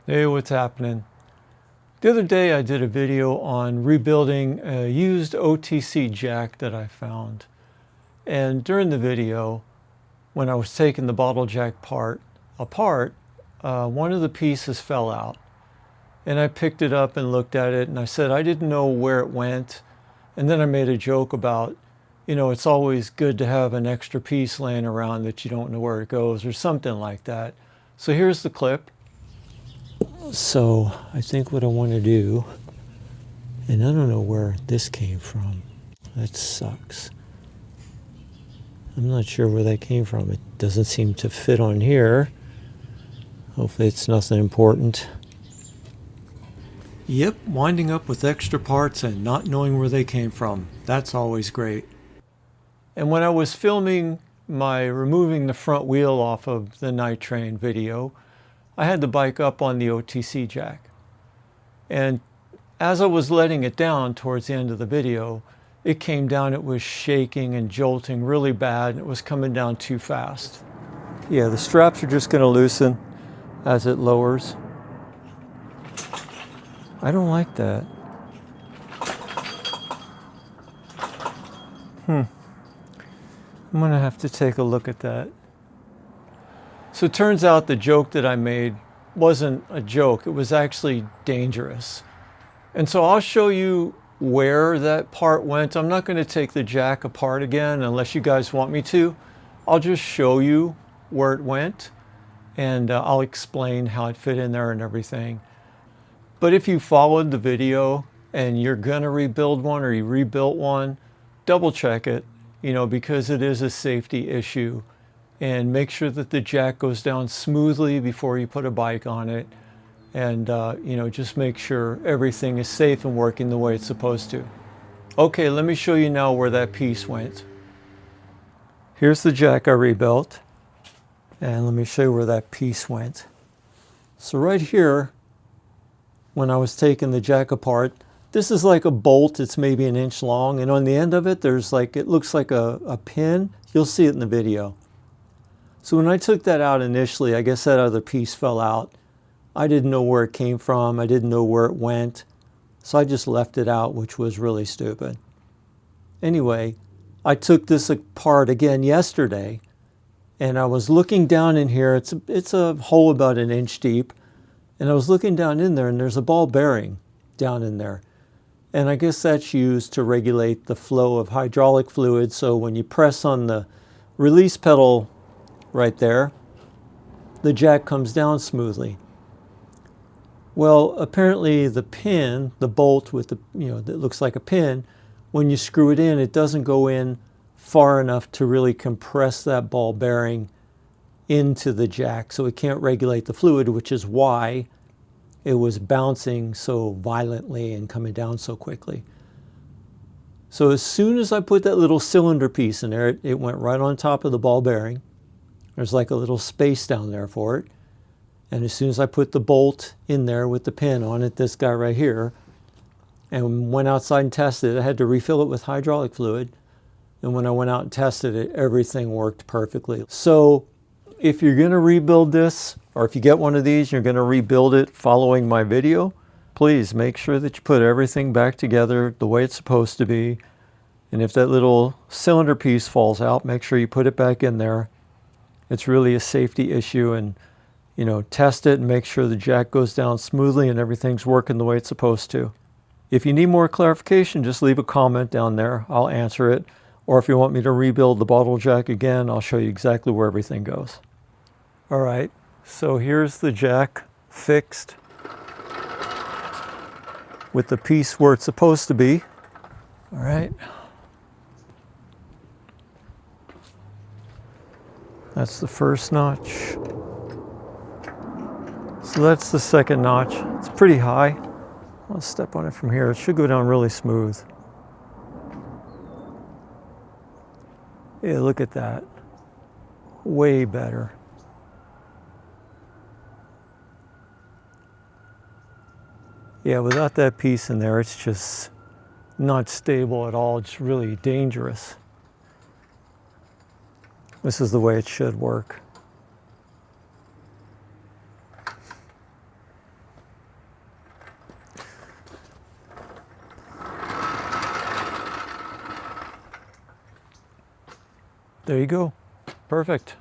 Hey, what's happening? The other day I did a video on rebuilding a used OTC jack that I found. And during the video, when I was taking the bottle jack part apart, one of the pieces fell out. And I picked it up and looked at it and I said I didn't know where it went. And then I made a joke about, it's always good to have an extra piece laying around that you don't know where it goes or something like that. So here's the clip. So I think what I want to do, and I don't know where this came from. That sucks. I'm not sure where that came from. It doesn't seem to fit on here. Hopefully it's nothing important. Yep, winding up with extra parts and not knowing where they came from. That's always great. And when I was filming my removing the front wheel off of the Night Train video, I had the bike up on the OTC jack. And as I was letting it down towards the end of the video, it came down, it was shaking and jolting really bad, and it was coming down too fast. Yeah, the straps are just gonna loosen as it lowers. I don't like that. I'm gonna have to take a look at that. So it turns out the joke that I made wasn't a joke, it was actually dangerous. And so I'll show you where that part went. I'm not going to take the jack apart again unless you guys want me to. I'll just show you where it went and I'll explain how it fit in there and everything. But if you followed the video and you're going to rebuild one or you rebuilt one, double check it, because it is a safety issue. And make sure that the jack goes down smoothly before you put a bike on it. And, just make sure everything is safe and working the way it's supposed to. Okay, let me show you now where that piece went. Here's the jack I rebuilt. And let me show you where that piece went. So right here, when I was taking the jack apart, this is like a bolt. It's maybe an inch long. And on the end of it, it looks like a pin. You'll see it in the video. So when I took that out initially, I guess that other piece fell out. I didn't know where it came from. I didn't know where it went. So I just left it out, which was really stupid. Anyway, I took this apart again yesterday, and I was looking down in here. It's a hole about an inch deep. And I was looking down in there, and there's a ball bearing down in there. And I guess that's used to regulate the flow of hydraulic fluid. So when you press on the release pedal right there, the jack comes down smoothly. Well, apparently the pin, the bolt with the, that looks like a pin, when you screw it in, it doesn't go in far enough to really compress that ball bearing into the jack. So it can't regulate the fluid, which is why it was bouncing so violently and coming down so quickly. So as soon as I put that little cylinder piece in there, it went right on top of the ball bearing. There's like a little space down there for it. And as soon as I put the bolt in there with the pin on it, this guy right here, and went outside and tested it, I had to refill it with hydraulic fluid. And when I went out and tested it, everything worked perfectly. So if you're going to rebuild this, or if you get one of these, you're going to rebuild it following my video, please make sure that you put everything back together the way it's supposed to be. And if that little cylinder piece falls out, make sure you put it back in there. It's really a safety issue, and test it and make sure the jack goes down smoothly and everything's working the way it's supposed to. If you need more clarification, just leave a comment down there. I'll answer it. Or if you want me to rebuild the bottle jack again, I'll show you exactly where everything goes. All right, so here's the jack fixed with the piece where it's supposed to be. All right. That's the first notch. So that's the second notch. It's pretty high. I'll step on it from here. It should go down really smooth. Yeah, look at that. Way better. Yeah, without that piece in there, it's just not stable at all. It's really dangerous. This is the way it should work. There you go. Perfect.